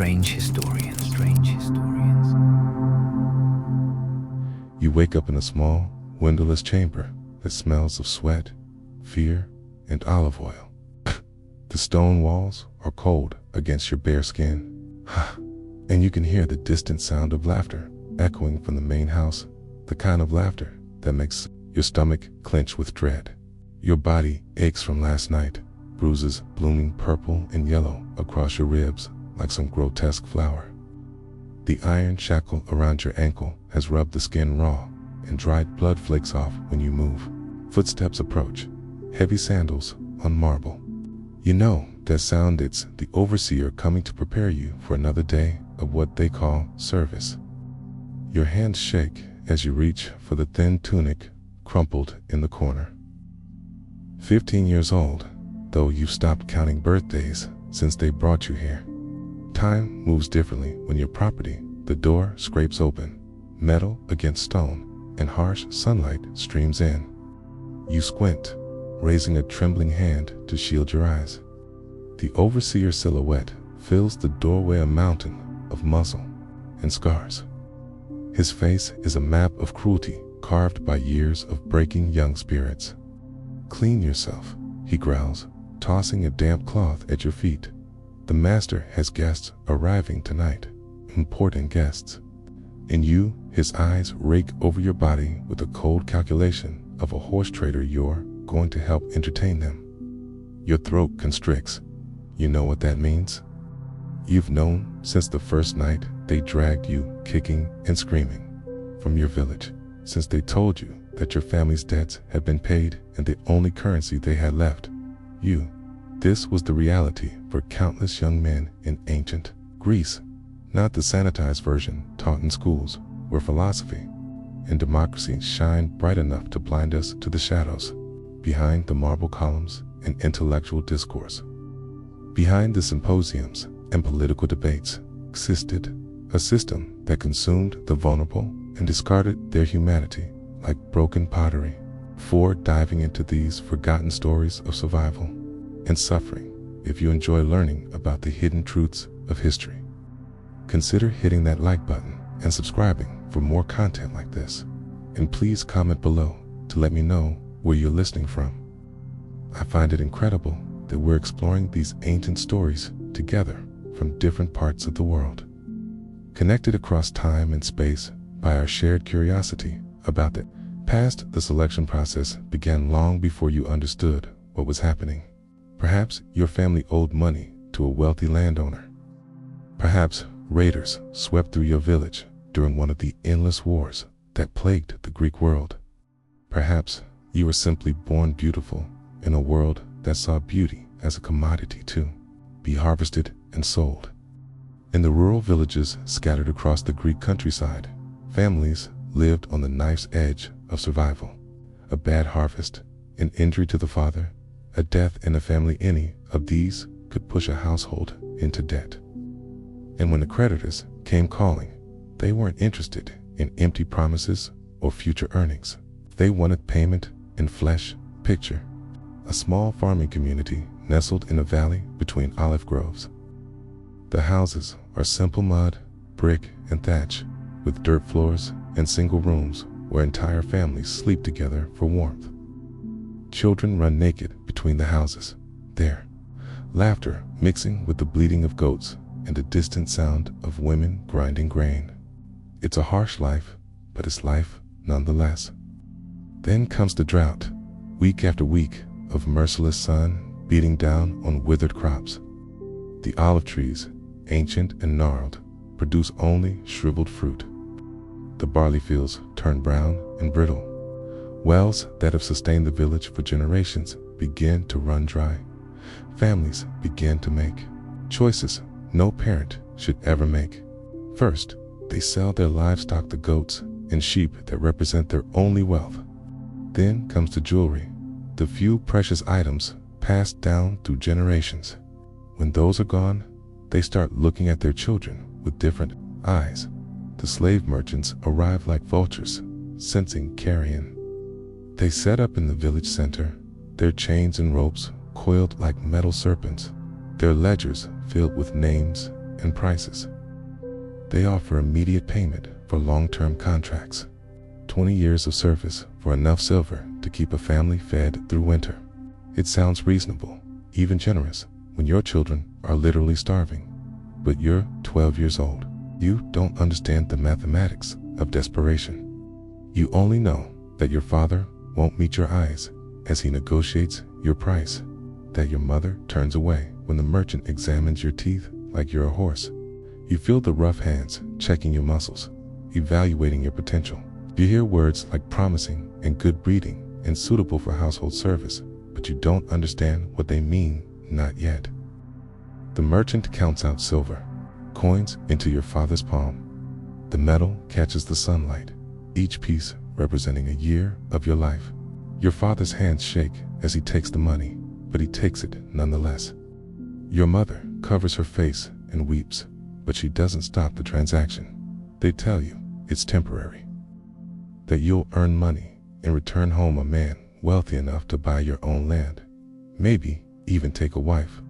strange historians. Strange historians. You wake up in a small, windowless chamber that smells of sweat, fear, and olive oil. The stone walls are cold against your bare skin, and you can hear the distant sound of laughter echoing from the main house, the kind of laughter that makes your stomach clench with dread. Your body aches from last night, bruises blooming purple and yellow across your ribs like some grotesque flower. The iron shackle around your ankle has rubbed the skin raw, and dried blood flakes off when you move. Footsteps approach, heavy sandals on marble. You know that sound, it's the overseer coming to prepare you for another day of what they call service. Your hands shake as you reach for the thin tunic crumpled in the corner. 15 years old, though you've stopped counting birthdays since they brought you here. Time moves differently when your property, the door scrapes open, metal against stone, and harsh sunlight streams in. You squint, raising a trembling hand to shield your eyes. The overseer's silhouette fills the doorway, a mountain of muscle and scars. His face is a map of cruelty carved by years of breaking young spirits. "Clean yourself," he growls, tossing a damp cloth at your feet. "The master has guests arriving tonight, important guests." And you, his eyes rake over your body with the cold calculation of a horse trader. You're going to help entertain them. Your throat constricts. You know what that means? You've known since the first night they dragged you, kicking and screaming, from your village, since they told you that your family's debts had been paid and the only currency they had left, you. This was the reality for countless young men in ancient Greece, not the sanitized version taught in schools, where philosophy and democracy shine bright enough to blind us to the shadows behind the marble columns and intellectual discourse. Behind the symposiums and political debates existed a system that consumed the vulnerable and discarded their humanity like broken pottery. Before diving into these forgotten stories of survival and suffering, if you enjoy learning about the hidden truths of history, consider hitting that like button and subscribing for more content like this. And please comment below to let me know where you're listening from. I find it incredible that we're exploring these ancient stories together from different parts of the world, connected across time and space by our shared curiosity about the past. The selection process began long before you understood what was happening. Perhaps your family owed money to a wealthy landowner. Perhaps raiders swept through your village during one of the endless wars that plagued the Greek world. Perhaps you were simply born beautiful in a world that saw beauty as a commodity to be harvested and sold. In the rural villages scattered across the Greek countryside, families lived on the knife's edge of survival. A bad harvest, an injury to the father, a death in a family, any of these could push a household into debt. And when the creditors came calling, they weren't interested in empty promises or future earnings. They wanted payment in flesh. Picture a small farming community nestled in a valley between olive groves. The houses are simple mud, brick, and thatch, with dirt floors and single rooms where entire families sleep together for warmth. Children run naked between the houses, their laughter mixing with the bleating of goats and the distant sound of women grinding grain. It's a harsh life, but it's life nonetheless. Then comes the drought, week after week of merciless sun beating down on withered crops. The olive trees, ancient and gnarled, produce only shriveled fruit. The barley fields turn brown and brittle. Wells that have sustained the village for generations begin to run dry. Families begin to make choices no parent should ever make. First, they sell their livestock, the goats and sheep that represent their only wealth. Then comes the jewelry, the few precious items passed down through generations. When those are gone, they start looking at their children with different eyes. The slave merchants arrive like vultures, sensing carrion. They set up in the village center, their chains and ropes coiled like metal serpents, their ledgers filled with names and prices. They offer immediate payment for long-term contracts, 20 years of service for enough silver to keep a family fed through winter. It sounds reasonable, even generous, when your children are literally starving. But you're 12 years old. You don't understand the mathematics of desperation. You only know that your father won't meet your eyes as he negotiates your price, that your mother turns away when the merchant examines your teeth like you're a horse. You feel the rough hands checking your muscles, evaluating your potential. You hear words like promising and good breeding and suitable for household service, but you don't understand what they mean, not yet. The merchant counts out silver, coins into your father's palm. The metal catches the sunlight, each piece representing a year of your life. Your father's hands shake as he takes the money, but he takes it nonetheless. Your mother covers her face and weeps, but she doesn't stop the transaction. They tell you it's temporary, that you'll earn money and return home a man wealthy enough to buy your own land, maybe even take a wife.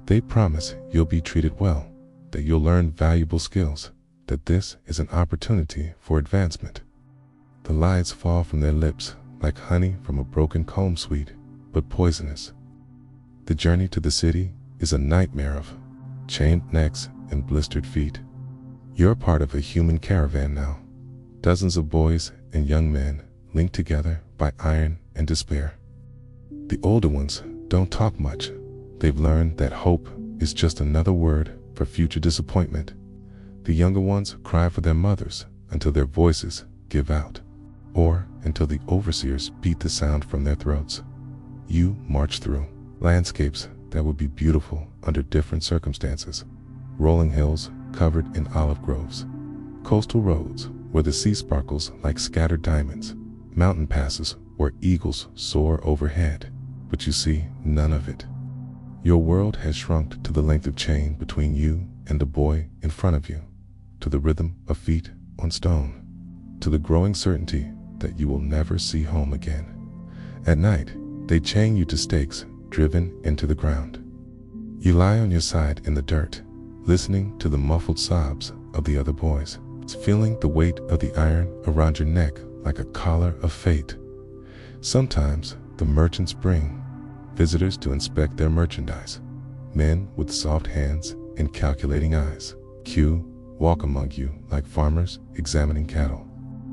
They promise you'll be treated well, that you'll learn valuable skills, that this is an opportunity for advancement. The lies fall from their lips like honey from a broken comb, sweet but poisonous. The journey to the city is a nightmare of chained necks and blistered feet. You're part of a human caravan now, dozens of boys and young men linked together by iron and despair. The older ones don't talk much. They've learned that hope is just another word for future disappointment. The younger ones cry for their mothers until their voices give out, or until the overseers beat the sound from their throats. You march through landscapes that would be beautiful under different circumstances. Rolling hills covered in olive groves, coastal roads where the sea sparkles like scattered diamonds, mountain passes where eagles soar overhead, but you see none of it. Your world has shrunk to the length of chain between you and the boy in front of you, to the rhythm of feet on stone, to the growing certainty that you will never see home again. At night, they chain you to stakes driven into the ground. You lie on your side in the dirt, listening to the muffled sobs of the other boys, feeling the weight of the iron around your neck like a collar of fate. Sometimes the merchants bring visitors to inspect their merchandise, men with soft hands and calculating eyes. Walk among you like farmers examining cattle.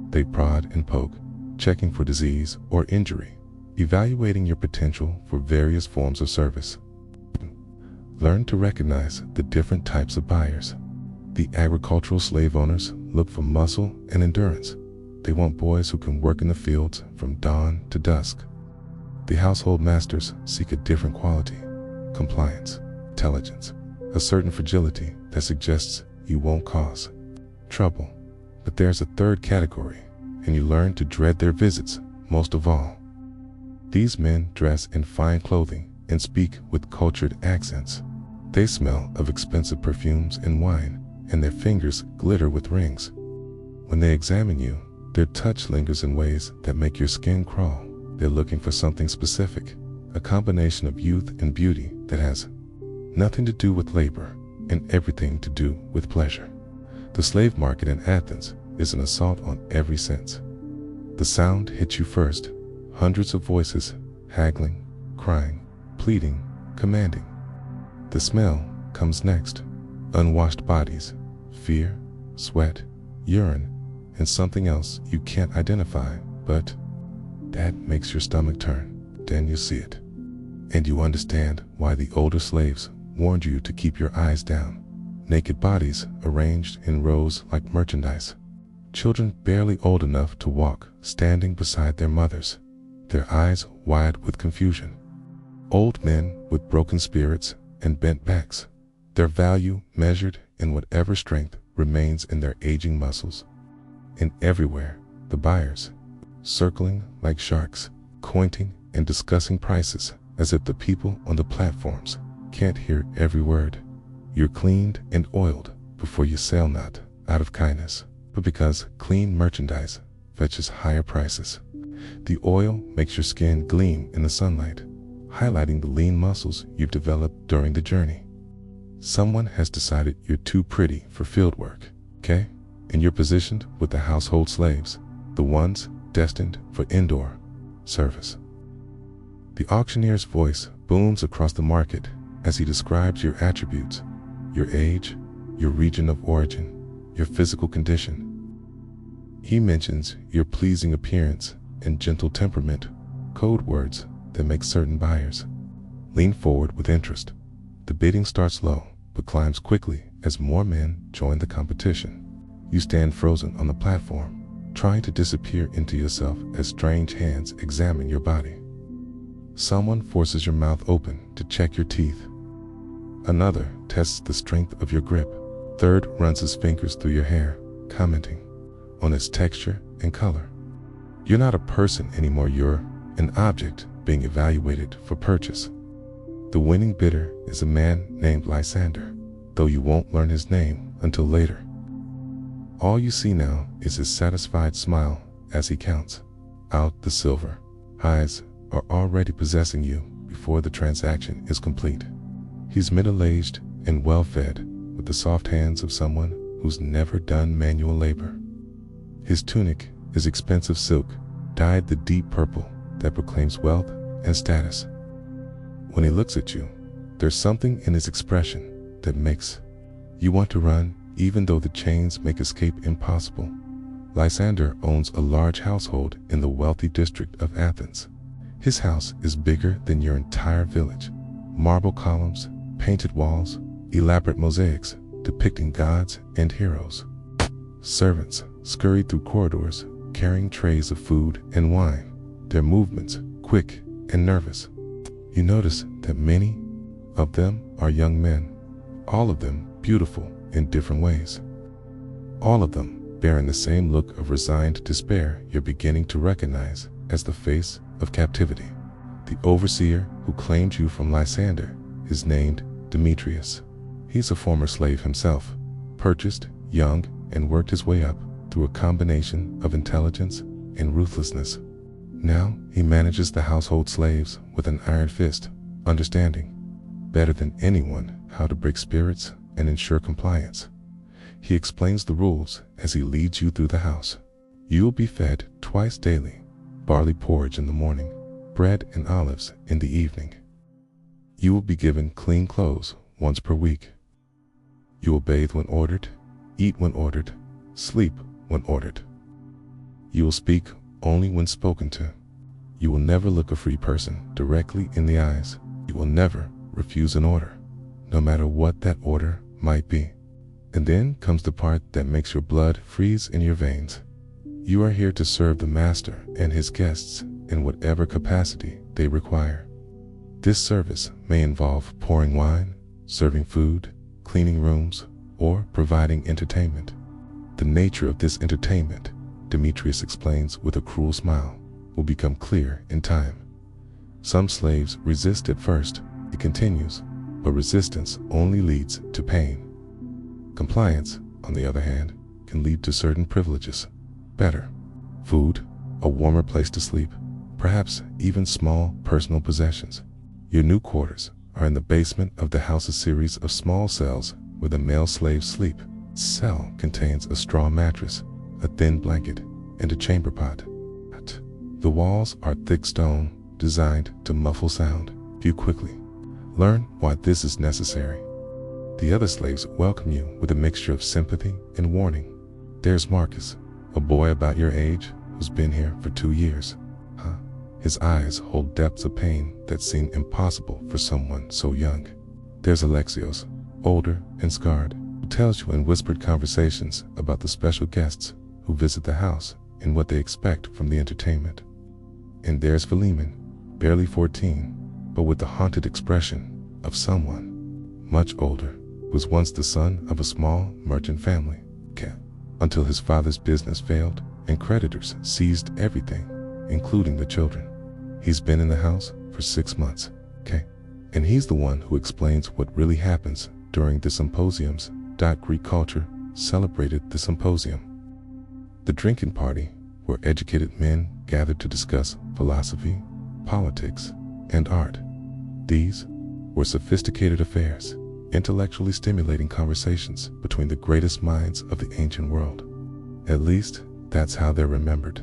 They prod and poke, checking for disease or injury, evaluating your potential for various forms of service. Learn to recognize the different types of buyers. The agricultural slave owners look for muscle and endurance. They want boys who can work in the fields from dawn to dusk. The household masters seek a different quality: compliance, intelligence, a certain fragility that suggests you won't cause trouble. But there's a third category, and you learn to dread their visits most of all. These men dress in fine clothing and speak with cultured accents. They smell of expensive perfumes and wine, and their fingers glitter with rings. When they examine you, their touch lingers in ways that make your skin crawl. They're looking for something specific, a combination of youth and beauty that has nothing to do with labor and everything to do with pleasure. The slave market in Athens is an assault on every sense. The sound hits you first, hundreds of voices, haggling, crying, pleading, commanding. The smell comes next, unwashed bodies, fear, sweat, urine, and something else you can't identify, but that makes your stomach turn. Then you see it, and you understand why the older slaves warned you to keep your eyes down. Naked bodies arranged in rows like merchandise. Children barely old enough to walk, standing beside their mothers, their eyes wide with confusion. Old men with broken spirits and bent backs, their value measured in whatever strength remains in their aging muscles. And everywhere, the buyers, circling like sharks, pointing and discussing prices as if the people on the platforms can't hear every word. You're cleaned and oiled before you sell, not out of kindness, but because clean merchandise fetches higher prices. The oil makes your skin gleam in the sunlight, highlighting the lean muscles you've developed during the journey. Someone has decided you're too pretty for field work, okay? And you're positioned with the household slaves, the ones destined for indoor service. The auctioneer's voice booms across the market as he describes your attributes, your age, your region of origin, your physical condition. He mentions your pleasing appearance and gentle temperament, code words that make certain buyers lean forward with interest. The bidding starts low, but climbs quickly as more men join the competition. You stand frozen on the platform, trying to disappear into yourself as strange hands examine your body. Someone forces your mouth open to check your teeth. Another tests the strength of your grip. Third runs his fingers through your hair, commenting on its texture and color. You're not a person anymore, you're an object being evaluated for purchase. The winning bidder is a man named Lysander, though you won't learn his name until later. All you see now is his satisfied smile as he counts out the silver. Eyes are already possessing you before the transaction is complete. He's middle-aged and well-fed, with the soft hands of someone who's never done manual labor. His tunic is expensive silk, dyed the deep purple that proclaims wealth and status. When he looks at you, there's something in his expression that makes you want to run, even though the chains make escape impossible. Lysander owns a large household in the wealthy district of Athens. His house is bigger than your entire village. Marble columns, painted walls, elaborate mosaics depicting gods and heroes. Servants scurry through corridors carrying trays of food and wine, their movements quick and nervous. You notice that many of them are young men, all of them beautiful in different ways. All of them bearing the same look of resigned despair you're beginning to recognize as the face of captivity. The overseer who claimed you from Lysander is named Demetrius. He's a former slave himself, purchased young and worked his way up through a combination of intelligence and ruthlessness. Now he manages the household slaves with an iron fist, understanding better than anyone how to break spirits and ensure compliance. He explains the rules as he leads you through the house. You will be fed twice daily, barley porridge in the morning, bread and olives in the evening. You will be given clean clothes once per week. You will bathe when ordered, eat when ordered, sleep when ordered. You will speak only when spoken to. You will never look a free person directly in the eyes. You will never refuse an order, no matter what that order might be. And then comes the part that makes your blood freeze in your veins. You are here to serve the master and his guests in whatever capacity they require. This service may involve pouring wine, serving food, cleaning rooms, or providing entertainment. The nature of this entertainment, Demetrius explains with a cruel smile, will become clear in time. Some slaves resist at first, he continues, but resistance only leads to pain. Compliance, on the other hand, can lead to certain privileges. Better food, a warmer place to sleep, perhaps even small personal possessions. Your new quarters are in the basement of the house's series of small cells where the male slaves sleep. Each cell contains a straw mattress, a thin blanket, and a chamber pot. The walls are thick stone, designed to muffle sound. You quickly learn why this is necessary. The other slaves welcome you with a mixture of sympathy and warning. There's Marcus, a boy about your age who's been here for 2 years. His eyes hold depths of pain that seem impossible for someone so young. There's Alexios, older and scarred, who tells you in whispered conversations about the special guests who visit the house and what they expect from the entertainment. And there's Philemon, barely 14, but with the haunted expression of someone much older, who was once the son of a small merchant family, until his father's business failed and creditors seized everything, including the children. He's been in the house for 6 months, and he's the one who explains what really happens during the symposiums. Greek culture celebrated the symposium, the drinking party where educated men gathered to discuss philosophy, politics, and art. These were sophisticated affairs, intellectually stimulating conversations between the greatest minds of the ancient world. At least, that's how they're remembered.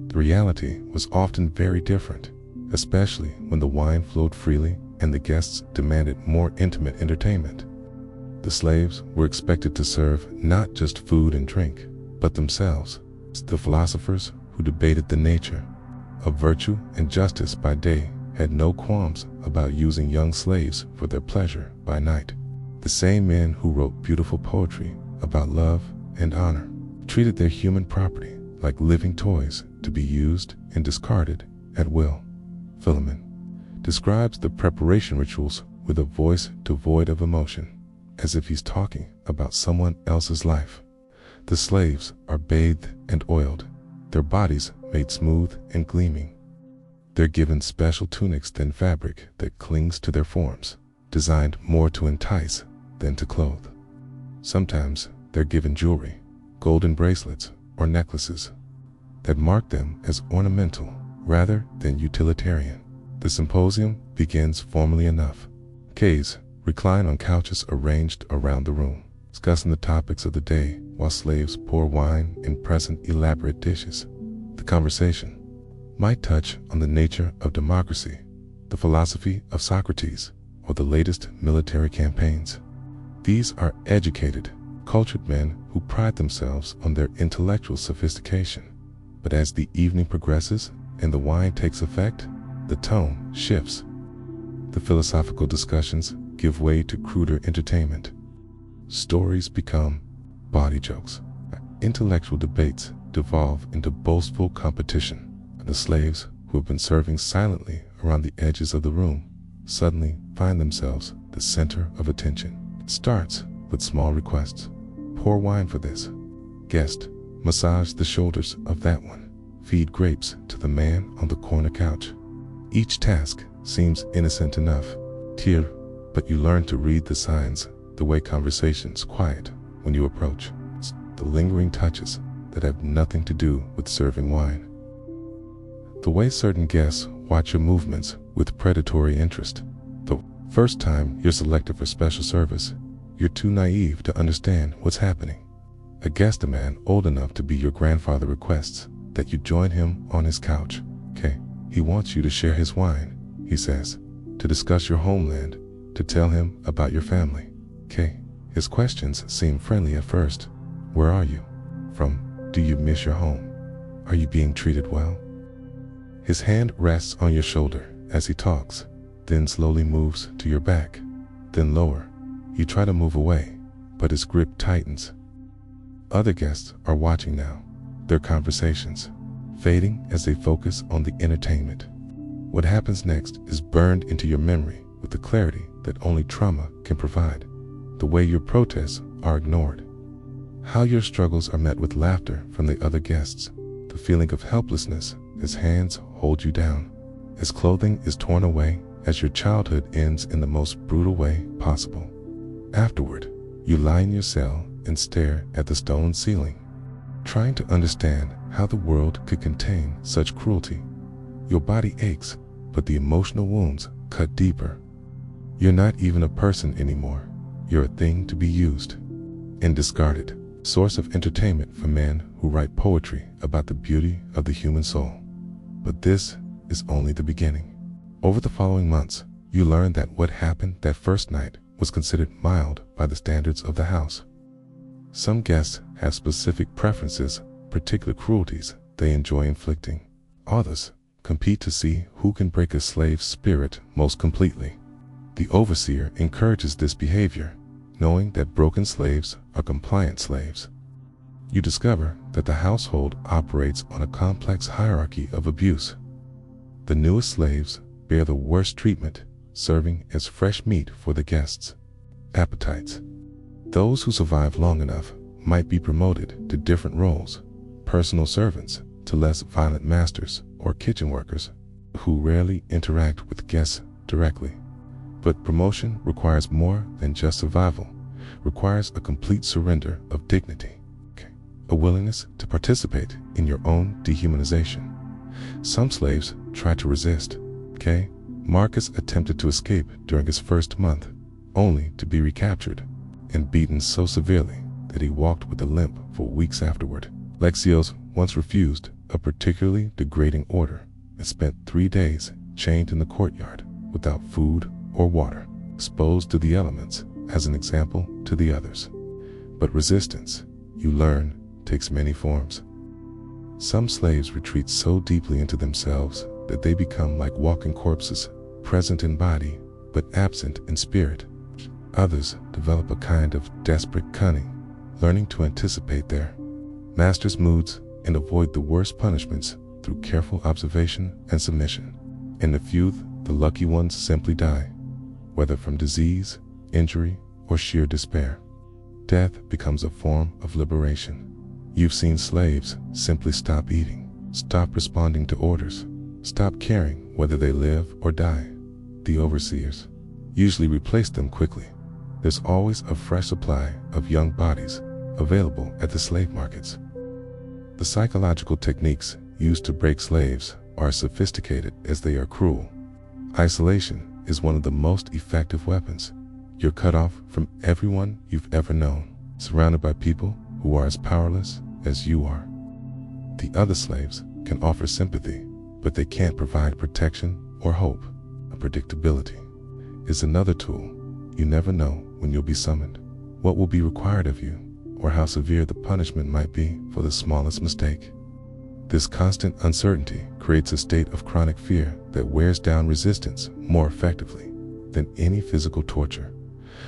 The reality was often very different, especially when the wine flowed freely and the guests demanded more intimate entertainment. The slaves were expected to serve not just food and drink, but themselves, the philosophers who debated the nature of virtue and justice by day had no qualms about using young slaves for their pleasure by night. The same men who wrote beautiful poetry about love and honor treated their human property like living toys to be used and discarded at will. Philemon describes the preparation rituals with a voice devoid of emotion, as if he's talking about someone else's life. The slaves are bathed and oiled, their bodies made smooth and gleaming. They're given special tunics thin fabric that clings to their forms, designed more to entice than to clothe. Sometimes they're given jewelry, golden bracelets or necklaces that mark them as ornamental rather than utilitarian. The symposium begins formally enough. K's recline on couches arranged around the room, discussing the topics of the day while slaves pour wine and present elaborate dishes. The conversation might touch on the nature of democracy, the philosophy of Socrates, or the latest military campaigns. These are educated, cultured men who pride themselves on their intellectual sophistication. But as the evening progresses and the wine takes effect, the tone shifts. The philosophical discussions give way to cruder entertainment. Stories become body jokes. Intellectual debates devolve into boastful competition. The slaves, who have been serving silently around the edges of the room, suddenly find themselves the center of attention. It starts with small requests. Pour wine for this guest. Massage the shoulders of that one. Feed grapes to the man on the corner couch. Each task seems innocent enough, but you learn to read the signs, the way conversations quiet when you approach. It's the lingering touches that have nothing to do with serving wine. The way certain guests watch your movements with predatory interest. The first time you're selected for special service, you're too naive to understand what's happening. A guest man old enough to be your grandfather requests that you join him on his couch. He wants you to share his wine, he says, to discuss your homeland, to tell him about your family. His questions seem friendly at first. Where are you from? Do you miss your home? Are you being treated well? His hand rests on your shoulder as he talks, then slowly moves to your back, then lower. You try to move away, but his grip tightens. Other guests are watching now, their conversations fading as they focus on the entertainment. What happens next is burned into your memory with the clarity that only trauma can provide. The way your protests are ignored, how your struggles are met with laughter from the other guests, the feeling of helplessness as hands hold you down, as clothing is torn away, as your childhood ends in the most brutal way possible. Afterward, you lie in your cell and stare at the stone ceiling, trying to understand how the world could contain such cruelty. Your body aches, but the emotional wounds cut deeper. You're not even a person anymore. You're a thing to be used and discarded, source of entertainment for men who write poetry about the beauty of the human soul. But this is only the beginning. Over the following months, you learn that what happened that first night was considered mild by the standards of the house. Some guests have specific preferences, particular cruelties they enjoy inflicting. Others compete to see who can break a slave's spirit most completely. The overseer encourages this behavior, knowing that broken slaves are compliant slaves. You discover that the household operates on a complex hierarchy of abuse. The newest slaves bear the worst treatment, serving as fresh meat for the guests' appetites. Those who survive long enough might be promoted to different roles, personal servants to less violent masters, or kitchen workers who rarely interact with guests directly. But promotion requires more than just survival, requires a complete surrender of dignity, a willingness to participate in your own dehumanization. Some slaves try to resist. Marcus attempted to escape during his first month, only to be recaptured and beaten so severely that he walked with a limp for weeks afterward. Lexios once refused a particularly degrading order and spent 3 days chained in the courtyard without food or water, exposed to the elements as an example to the others. But resistance, you learn, takes many forms. Some slaves retreat so deeply into themselves that they become like walking corpses, present in body but absent in spirit. Others develop a kind of desperate cunning, learning to anticipate their master's moods and avoid the worst punishments through careful observation and submission. In the few, the lucky ones simply die, whether from disease, injury, or sheer despair. Death becomes a form of liberation. You've seen slaves simply stop eating, stop responding to orders, stop caring whether they live or die. The overseers usually replace them quickly. There's always a fresh supply of young bodies available at the slave markets. The psychological techniques used to break slaves are as sophisticated as they are cruel. Isolation is one of the most effective weapons. You're cut off from everyone you've ever known, surrounded by people who are as powerless as you are. The other slaves can offer sympathy, but they can't provide protection or hope. Unpredictability is another tool. You never know when you'll be summoned, what will be required of you, or how severe the punishment might be for the smallest mistake. This constant uncertainty creates a state of chronic fear that wears down resistance more effectively than any physical torture.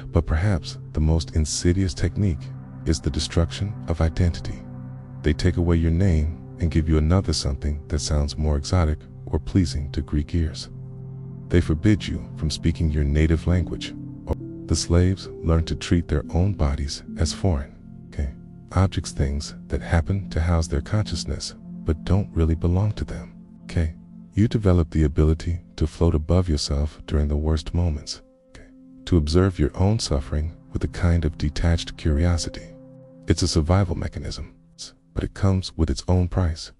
But perhaps the most insidious technique is the destruction of identity. They take away your name and give you another something that sounds more exotic or pleasing to Greek ears. They forbid you from speaking your native language. The slaves learn to treat their own bodies as foreign, objects, things that happen to house their consciousness but don't really belong to them. You develop the ability to float above yourself during the worst moments, to observe your own suffering with a kind of detached curiosity. It's a survival mechanism, but it comes with its own price,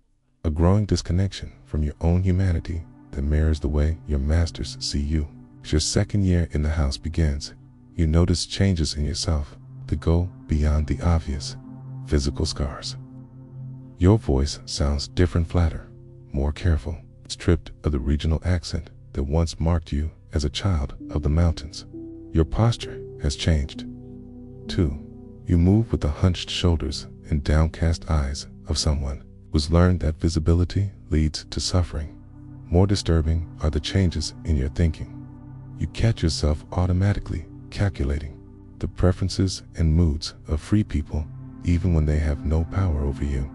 a growing disconnection from your own humanity that mirrors the way your masters see you. As your second year in the house begins, you notice changes in yourself that go beyond the obvious physical scars. Your voice sounds different, flatter, more careful, stripped of the regional accent that once marked you as a child of the mountains. Your posture has changed. 2. You move with the hunched shoulders and downcast eyes of someone who's learned that visibility leads to suffering. More disturbing are the changes in your thinking. You catch yourself automatically calculating the preferences and moods of free people even when they have no power over you.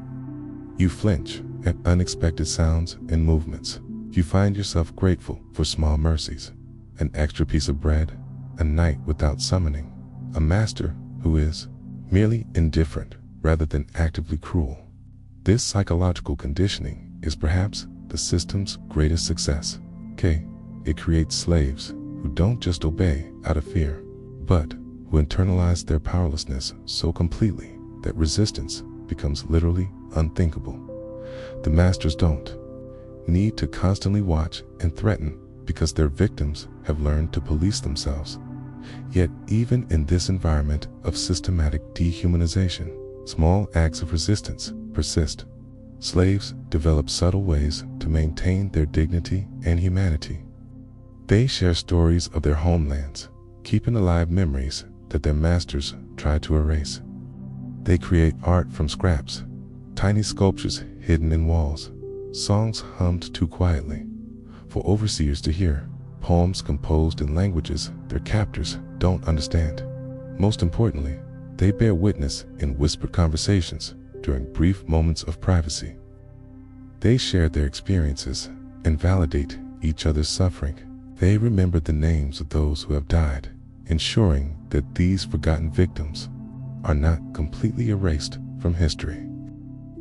You flinch at unexpected sounds and movements. You find yourself grateful for small mercies, an extra piece of bread, a night without summoning, a master who is merely indifferent rather than actively cruel. This psychological conditioning is perhaps the system's greatest success. It creates slaves who don't just obey out of fear, but who internalize their powerlessness so completely that resistance becomes literally unthinkable. The masters don't need to constantly watch and threaten because their victims have learned to police themselves. Yet even in this environment of systematic dehumanization, small acts of resistance persist. Slaves develop subtle ways to maintain their dignity and humanity. They share stories of their homelands, keeping alive memories that their masters tried to erase. They create art from scraps, tiny sculptures hidden in walls, songs hummed too quietly for overseers to hear, poems composed in languages their captors don't understand. Most importantly, they bear witness in whispered conversations during brief moments of privacy. They share their experiences and validate each other's suffering. They remember the names of those who have died, ensuring that these forgotten victims are not completely erased from history.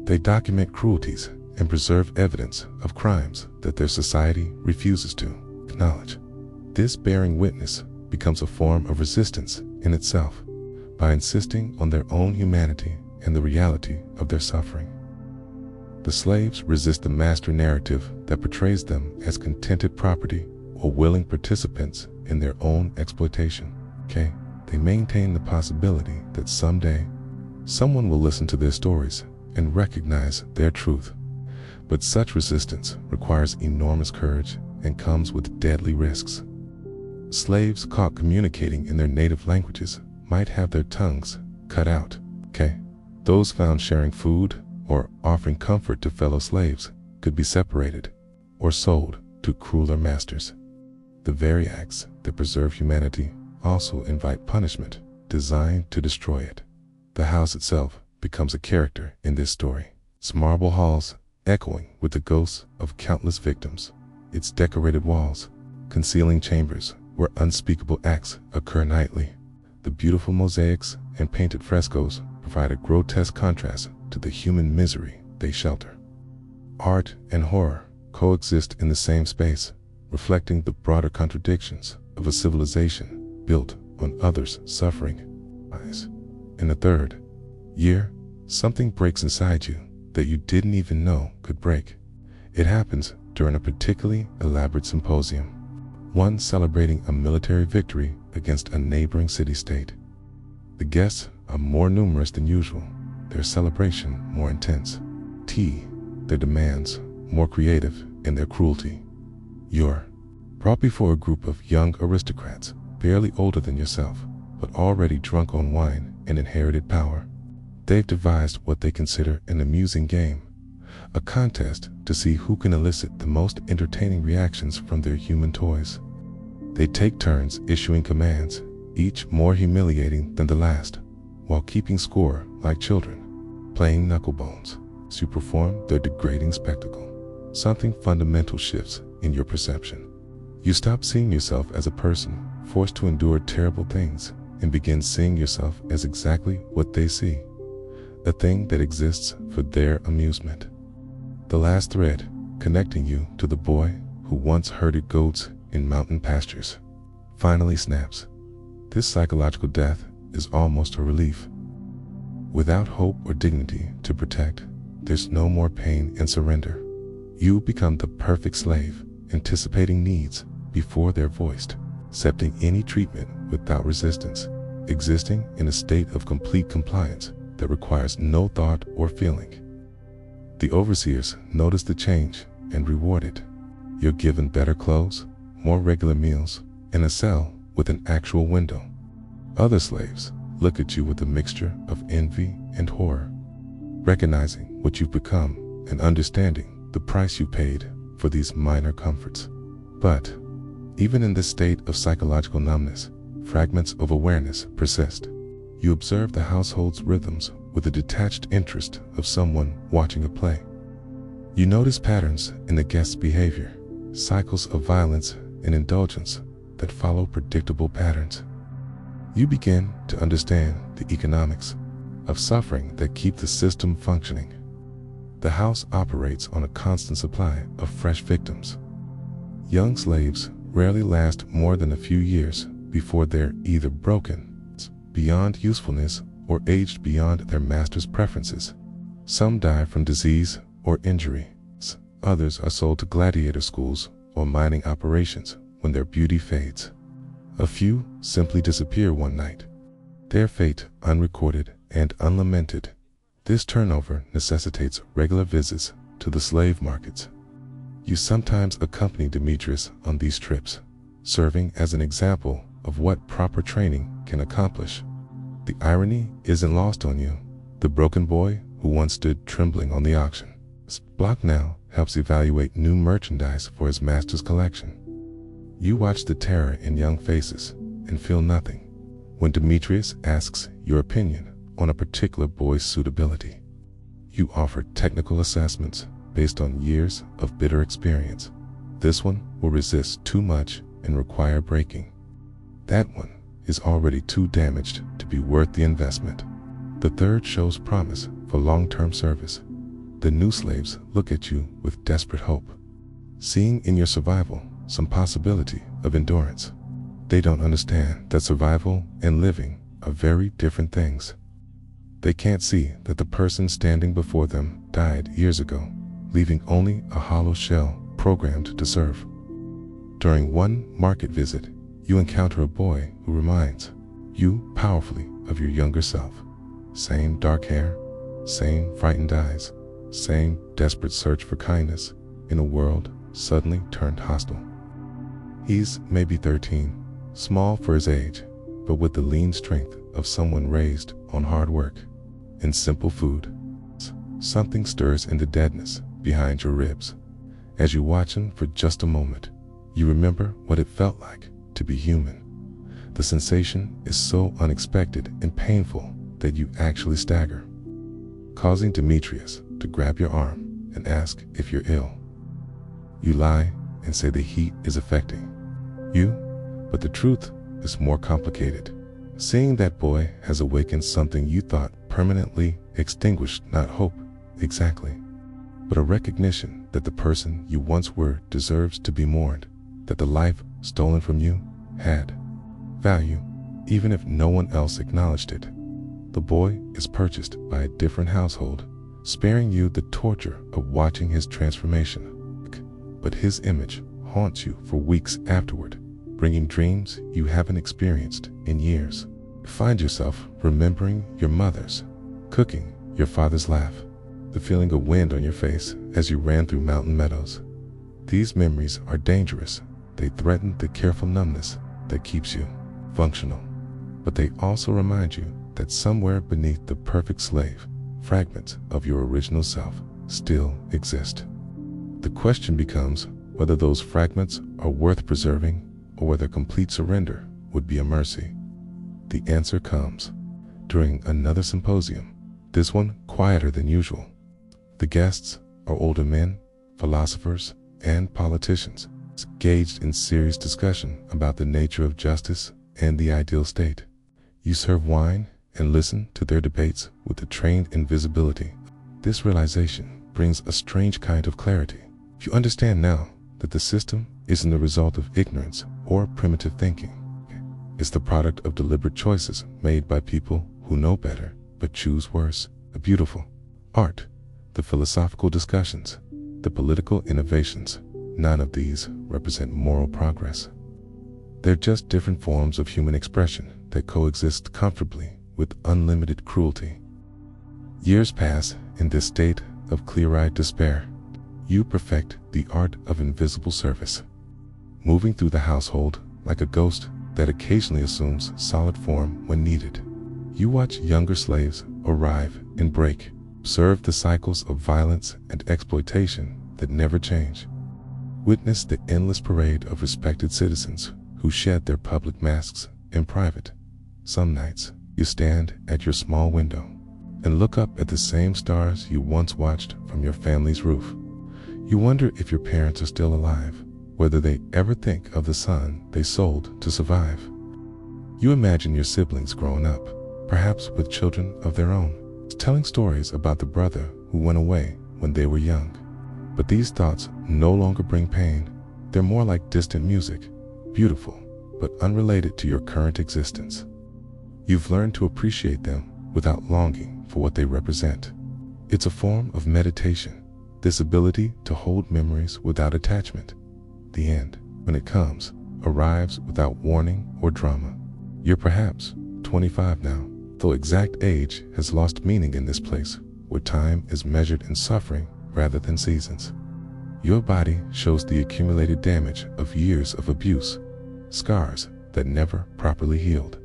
They document cruelties and preserve evidence of crimes that their society refuses to acknowledge. This bearing witness becomes a form of resistance in itself by insisting on their own humanity and the reality of their suffering. The slaves resist the master narrative that portrays them as contented property or willing participants in their own exploitation. Okay? They maintain the possibility that someday someone will listen to their stories and recognize their truth. But such resistance requires enormous courage and comes with deadly risks. Slaves caught communicating in their native languages might have their tongues cut out. Okay? Those found sharing food or offering comfort to fellow slaves could be separated or sold to crueler masters. The very acts that preserve humanity also invite punishment designed to destroy it. The house itself becomes a character in this story. Its marble halls echoing with the ghosts of countless victims. Its decorated walls concealing chambers where unspeakable acts occur nightly. The beautiful mosaics and painted frescoes provide a grotesque contrast to the human misery they shelter. Art and horror coexist in the same space, reflecting the broader contradictions of a civilization built on others' suffering. In the third year, something breaks inside you that you didn't even know could break. It happens during a particularly elaborate symposium, one celebrating a military victory against a neighboring city-state. The guests are more numerous than usual, their celebration more intense, their demands more creative in their cruelty. You're brought before a group of young aristocrats, barely older than yourself, but already drunk on wine and inherited power. They've devised what they consider an amusing game, a contest to see who can elicit the most entertaining reactions from their human toys. They take turns issuing commands, each more humiliating than the last, while keeping score like children, playing knucklebones. As you perform their degrading spectacle, something fundamental shifts in your perception. You stop seeing yourself as a person forced to endure terrible things and begin seeing yourself as exactly what they see, a thing that exists for their amusement. The last thread connecting you to the boy who once herded goats in mountain pastures finally snaps. This psychological death is almost a relief. Without hope or dignity to protect, there's no more pain and surrender. You become the perfect slave, anticipating needs before they're voiced, accepting any treatment without resistance, existing in a state of complete compliance that requires no thought or feeling. The overseers notice the change and reward it. You're given better clothes, more regular meals, and a cell with an actual window. Other slaves look at you with a mixture of envy and horror, recognizing what you've become and understanding the price you paid for these minor comforts. But even in this state of psychological numbness, fragments of awareness persist. You observe the household's rhythms with the detached interest of someone watching a play. You notice patterns in the guest's behavior, cycles of violence and indulgence that follow predictable patterns. You begin to understand the economics of suffering that keep the system functioning. The house operates on a constant supply of fresh victims. Young slaves rarely last more than a few years before they're either broken beyond usefulness or aged beyond their master's preferences. Some die from disease or injury. Others are sold to gladiator schools or mining operations when their beauty fades. A few simply disappear one night, their fate unrecorded and unlamented. This turnover necessitates regular visits to the slave markets. You sometimes accompany Demetrius on these trips, serving as an example of what proper training can accomplish. The irony isn't lost on you. The broken boy who once stood trembling on the auction block now helps evaluate new merchandise for his master's collection. You watch the terror in young faces and feel nothing when Demetrius asks your opinion on a particular boy's suitability. You offer technical assessments based on years of bitter experience. This one will resist too much and require breaking. That one is already too damaged to be worth the investment. The third shows promise for long-term service. The new slaves look at you with desperate hope, seeing in your survival some possibility of endurance. They don't understand that survival and living are very different things. They can't see that the person standing before them died years ago, leaving only a hollow shell programmed to serve. During one market visit, you encounter a boy who reminds you powerfully of your younger self. Same dark hair, same frightened eyes, same desperate search for kindness in a world suddenly turned hostile. He's maybe 13, small for his age, but with the lean strength of someone raised on hard work and simple food. Something stirs in the deadness behind your ribs. As you watch him for just a moment, you remember what it felt like to be human. The sensation is so unexpected and painful that you actually stagger, causing Demetrius to grab your arm and ask if you're ill. You lie and say the heat is affecting you, but the truth is more complicated. Seeing that boy has awakened something you thought permanently extinguished, not hope exactly, but a recognition that the person you once were deserves to be mourned, that the life stolen from you had value, even if no one else acknowledged it. The boy is purchased by a different household, sparing you the torture of watching his transformation. But his image haunts you for weeks afterward, bringing dreams you haven't experienced in years. You find yourself remembering your mother's cooking, your father's laugh, the feeling of wind on your face as you ran through mountain meadows. These memories are dangerous. They threaten the careful numbness that keeps you functional. But they also remind you that somewhere beneath the perfect slave, fragments of your original self still exist. The question becomes whether those fragments are worth preserving or whether complete surrender would be a mercy. The answer comes during another symposium, this one quieter than usual. The guests are older men, philosophers, and politicians, engaged in serious discussion about the nature of justice and the ideal state. You serve wine and listen to their debates with a trained invisibility. This realization brings a strange kind of clarity. You understand now that the system isn't the result of ignorance or primitive thinking. It's the product of deliberate choices made by people who know better but choose worse. The beautiful art, the philosophical discussions, the political innovations, none of these represent moral progress. They're just different forms of human expression that coexist comfortably with unlimited cruelty. Years pass in this state of clear-eyed despair. You perfect the art of invisible service, moving through the household like a ghost that occasionally assumes solid form when needed. You watch younger slaves arrive and break, observe the cycles of violence and exploitation that never change. Witness the endless parade of respected citizens who shed their public masks in private. Some nights, you stand at your small window and look up at the same stars you once watched from your family's roof. You wonder if your parents are still alive, whether they ever think of the son they sold to survive. You imagine your siblings growing up, perhaps with children of their own, telling stories about the brother who went away when they were young. But these thoughts no longer bring pain. They're more like distant music, beautiful, but unrelated to your current existence. You've learned to appreciate them without longing for what they represent. It's a form of meditation, this ability to hold memories without attachment. The end, when it comes, arrives without warning or drama. You're perhaps 25 now, though exact age has lost meaning in this place, where time is measured in suffering rather than seasons. Your body shows the accumulated damage of years of abuse, scars that never properly healed,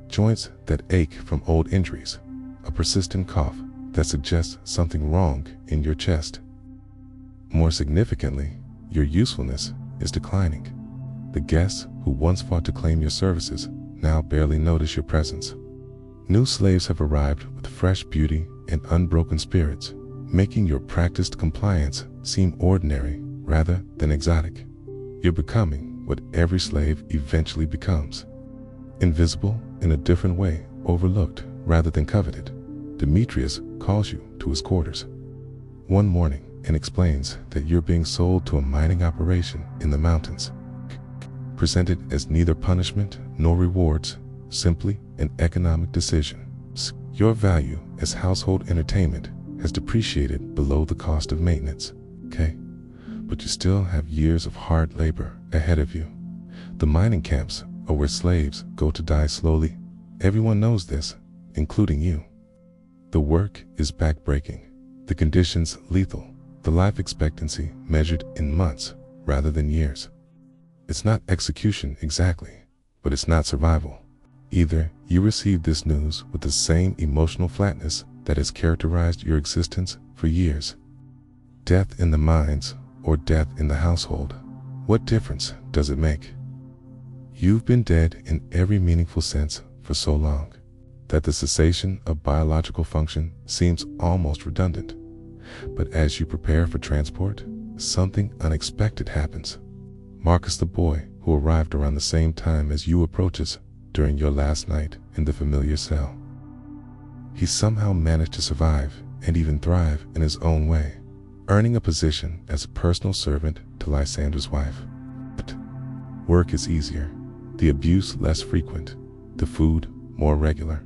joints that ache from old injuries, a persistent cough that suggests something wrong in your chest. More significantly, your usefulness is declining. The guests who once fought to claim your services now barely notice your presence. New slaves have arrived with fresh beauty and unbroken spirits, making your practiced compliance seem ordinary rather than exotic. You're becoming what every slave eventually becomes. Invisible in a different way, overlooked rather than coveted. Demetrius calls you to his quarters one morning and explains that you're being sold to a mining operation in the mountains, presented as neither punishment nor rewards, simply an economic decision. Your value as household entertainment has depreciated below the cost of maintenance, okay? But you still have years of hard labor ahead of you. The mining camps are where slaves go to die slowly Everyone knows this, including you. The work is backbreaking, the conditions lethal, the life expectancy measured in months rather than years. It's not execution exactly, but it's not survival. Either you receive this news with the same emotional flatness that has characterized your existence for years. Death in the mines or death in the household, what difference does it make? You've been dead in every meaningful sense for so long that the cessation of biological function seems almost redundant. But as you prepare for transport, something unexpected happens. Marcus, the boy who arrived around the same time as you, approaches during your last night in the familiar cell. He somehow managed to survive and even thrive in his own way, earning a position as a personal servant to Lysander's wife. But work is easier, the abuse less frequent, the food more regular.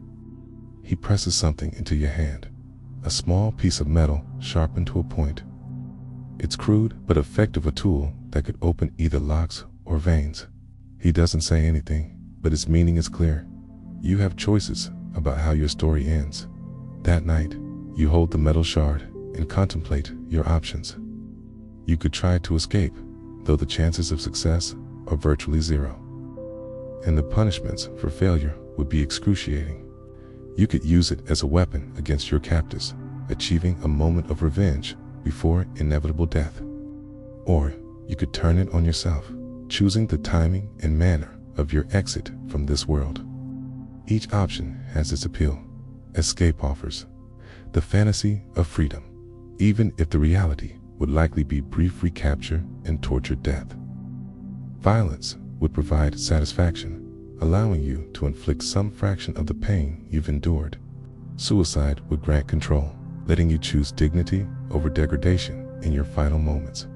He presses something into your hand, a small piece of metal sharpened to a point. It's crude but effective, a tool that could open either locks or veins. He doesn't say anything, but its meaning is clear. You have choices about how your story ends. That night, you hold the metal shard and contemplate your options. You could try to escape, though the chances of success are virtually zero. And the punishments for failure would be excruciating. You could use it as a weapon against your captors, achieving a moment of revenge before inevitable death. Or you could turn it on yourself, choosing the timing and manner of your exit from this world. Each option has its appeal. Escape offers the fantasy of freedom, even if the reality would likely be brief recapture and tortured death. Violence would provide satisfaction, allowing you to inflict some fraction of the pain you've endured. Suicide would grant control, letting you choose dignity over degradation in your final moments.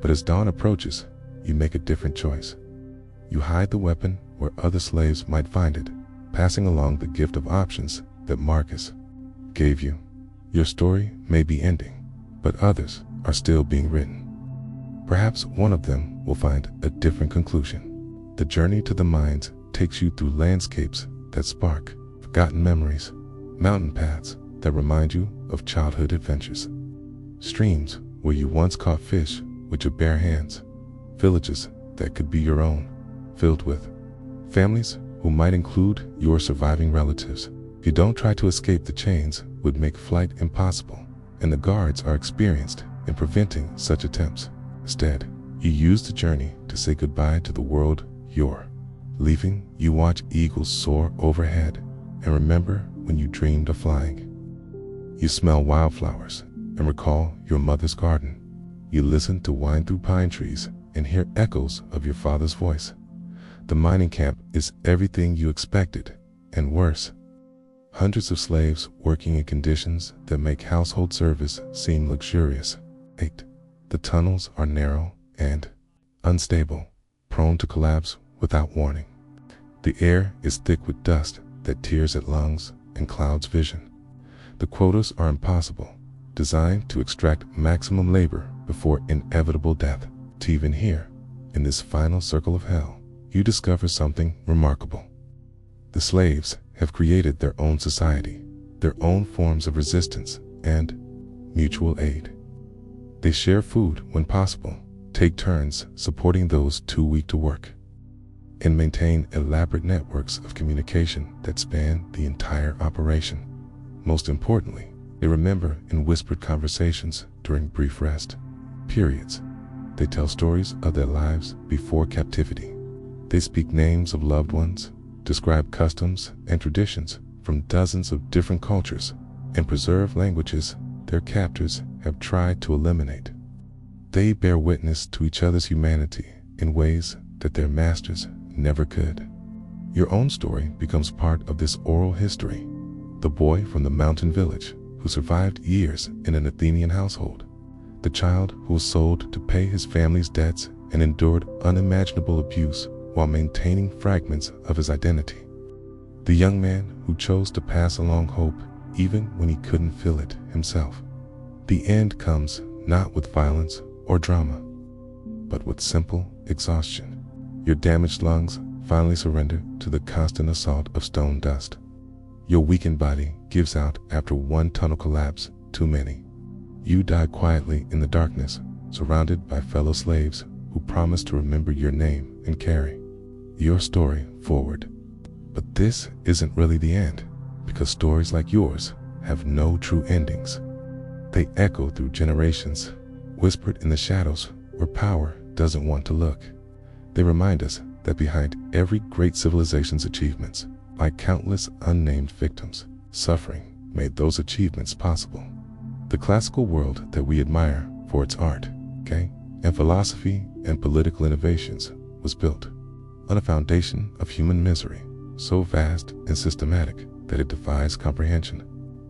But as dawn approaches, you make a different choice. You hide the weapon where other slaves might find it, passing along the gift of options that Marcus gave you. Your story may be ending, but others are still being written. Perhaps one of them will find a different conclusion. The journey to the mines takes you through landscapes that spark forgotten memories, mountain paths that remind you of childhood adventures, streams where you once caught fish with your bare hands, villages that could be your own, filled with families who might include your surviving relatives. If you don't try to escape, the chains would make flight impossible, and the guards are experienced in preventing such attempts. Instead, you use the journey to say goodbye to the world you're leaving. You watch eagles soar overhead and remember when you dreamed of flying. You smell wildflowers and recall your mother's garden. You listen to wind through pine trees and hear echoes of your father's voice. The mining camp is everything you expected, and worse. Hundreds of slaves working in conditions that make household service seem luxurious. 8. The tunnels are narrow and unstable, prone to collapse without warning. The air is thick with dust that tears at lungs and clouds vision. The quotas are impossible, designed to extract maximum labor before inevitable death. To even here, in this final circle of hell, you discover something remarkable. The slaves have created their own society, their own forms of resistance and mutual aid. They share food when possible, take turns supporting those too weak to work, and maintain elaborate networks of communication that span the entire operation. Most importantly, they remember in whispered conversations during brief rest periods. They tell stories of their lives before captivity. They speak names of loved ones, describe customs and traditions from dozens of different cultures, and preserve languages their captors have tried to eliminate. They bear witness to each other's humanity in ways that their masters never could. Your own story becomes part of this oral history. The boy from the mountain village who survived years in an Athenian household. The child who was sold to pay his family's debts and endured unimaginable abuse while maintaining fragments of his identity. The young man who chose to pass along hope even when he couldn't feel it himself. The end comes not with violence or drama, but with simple exhaustion. Your damaged lungs finally surrender to to the constant assault of stone dust. Your weakened body gives out after one tunnel collapse too many. You die quietly in the darkness, surrounded by fellow slaves who promise to remember your name and carry your story forward. But this isn't really the end, because stories like yours have no true endings. They echo through generations, whispered in the shadows where power doesn't want to look. They remind us that behind every great civilization's achievements lie countless unnamed victims. Suffering made those achievements possible. The classical world that we admire for its art, and philosophy and political innovations was built on a foundation of human misery so vast and systematic that it defies comprehension.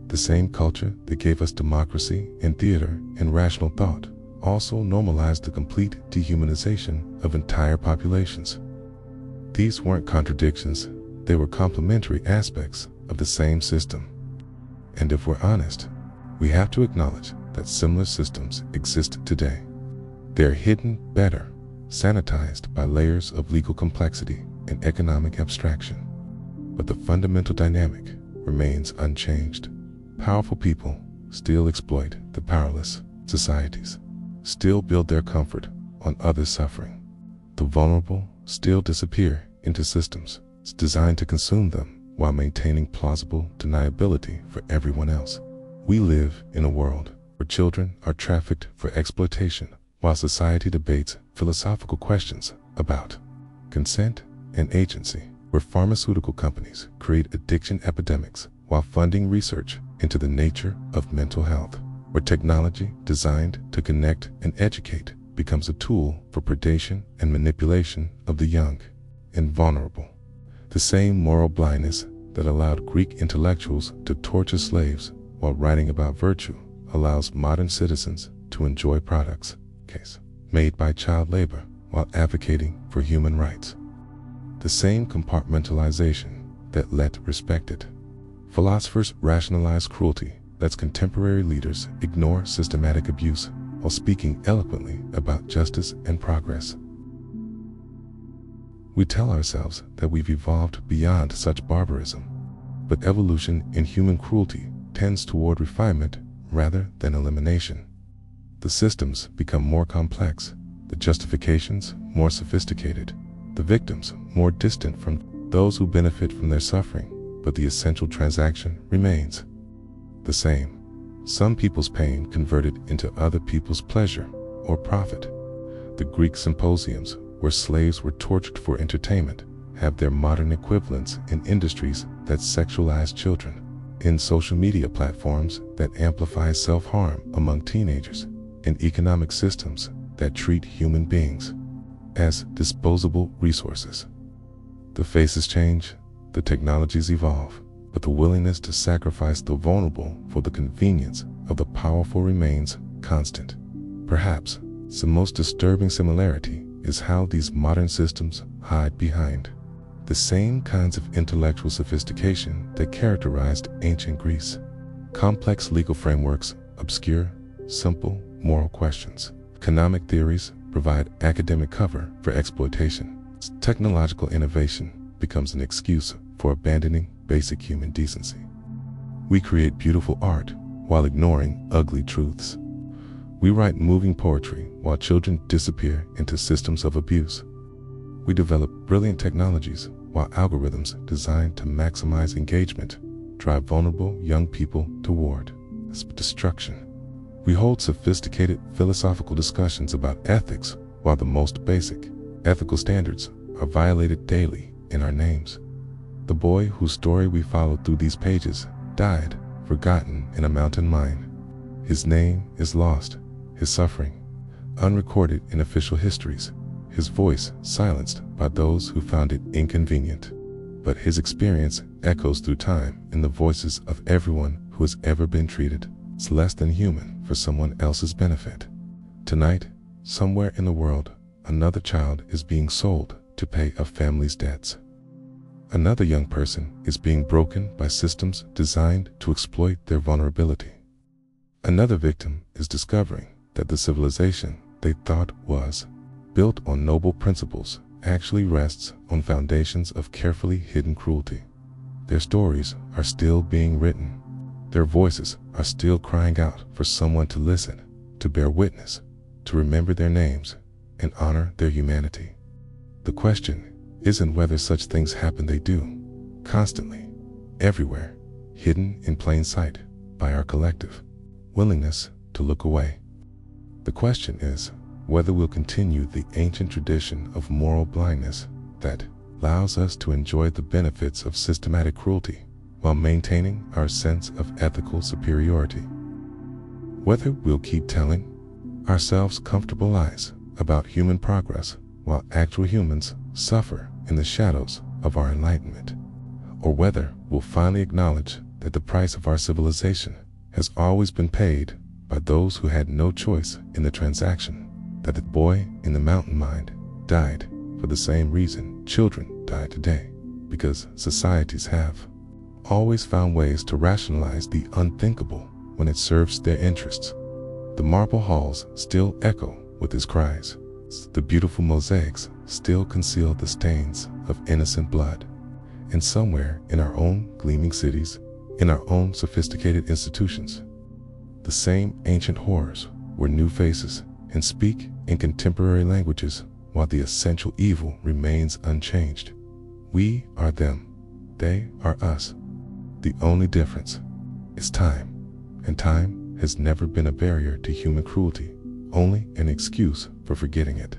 The same culture that gave us democracy and theater and rational thought also normalized the complete dehumanization of entire populations. These weren't contradictions, they were complementary aspects of the same system. And if we're honest, we have to acknowledge that similar systems exist today. They're hidden better, sanitized by layers of legal complexity and economic abstraction. But the fundamental dynamic remains unchanged. Powerful people still exploit the powerless. Societies still build their comfort on others' suffering. The vulnerable still disappear into systems designed to consume them while maintaining plausible deniability for everyone else. We live in a world where children are trafficked for exploitation while society debates philosophical questions about consent and agency, where pharmaceutical companies create addiction epidemics while funding research into the nature of mental health, where technology designed to connect and educate becomes a tool for predation and manipulation of the young and vulnerable. The same moral blindness that allowed Greek intellectuals to torture slaves while writing about virtue allows modern citizens to enjoy products made by child labor while advocating for human rights. The same compartmentalization that let respected philosophers rationalize cruelty lets contemporary leaders ignore systematic abuse while speaking eloquently about justice and progress. We tell ourselves that we've evolved beyond such barbarism, but evolution in human cruelty tends toward refinement rather than elimination. The systems become more complex, the justifications more sophisticated, the victims more distant from those who benefit from their suffering, but the essential transaction remains the same. Some people's pain converted into other people's pleasure or profit. The Greek symposiums, where slaves were tortured for entertainment, have their modern equivalents in industries that sexualize children, in social media platforms that amplify self-harm among teenagers, in economic systems that treat human beings as disposable resources. The faces change, the technologies evolve, but the willingness to sacrifice the vulnerable for the convenience of the powerful remains constant. Perhaps the most disturbing similarity is how these modern systems hide behind the same kinds of intellectual sophistication that characterized ancient Greece. Complex legal frameworks obscure simple moral questions. Economic theories provide academic cover for exploitation. Technological innovation becomes an excuse for abandoning basic human decency. We create beautiful art while ignoring ugly truths. We write moving poetry while children disappear into systems of abuse. We develop brilliant technologies while algorithms designed to maximize engagement drive vulnerable young people toward destruction. We hold sophisticated philosophical discussions about ethics while the most basic ethical standards are violated daily in our names. The boy whose story we followed through these pages died, forgotten in a mountain mine. His name is lost, his suffering unrecorded in official histories, his voice silenced by those who found it inconvenient. But his experience echoes through time in the voices of everyone who has ever been treated as less than human for someone else's benefit. Tonight, somewhere in the world, another child is being sold to pay a family's debts. Another young person is being broken by systems designed to exploit their vulnerability. Another victim is discovering that the civilization they thought was built on noble principles actually rests on foundations of carefully hidden cruelty. Their stories are still being written. Their voices are still crying out for someone to listen, to bear witness, to remember their names, and honor their humanity. The question isn't whether such things happen, they do, constantly, everywhere, hidden in plain sight by our collective willingness to look away. The question is whether we'll continue the ancient tradition of moral blindness that allows us to enjoy the benefits of systematic cruelty while maintaining our sense of ethical superiority. Whether we'll keep telling ourselves comfortable lies about human progress while actual humans suffer in the shadows of our enlightenment, or whether we'll finally acknowledge that the price of our civilization has always been paid by those who had no choice in the transaction, that the boy in the mountain mine died for the same reason children die today, because societies have always found ways to rationalize the unthinkable when it serves their interests. The marble halls still echo with his cries. The beautiful mosaics still conceal the stains of innocent blood. And somewhere in our own gleaming cities, in our own sophisticated institutions, the same ancient horrors wear new faces and speak in contemporary languages while the essential evil remains unchanged. We are them, they are us. The only difference is time, and time has never been a barrier to human cruelty, only an excuse for forgetting it.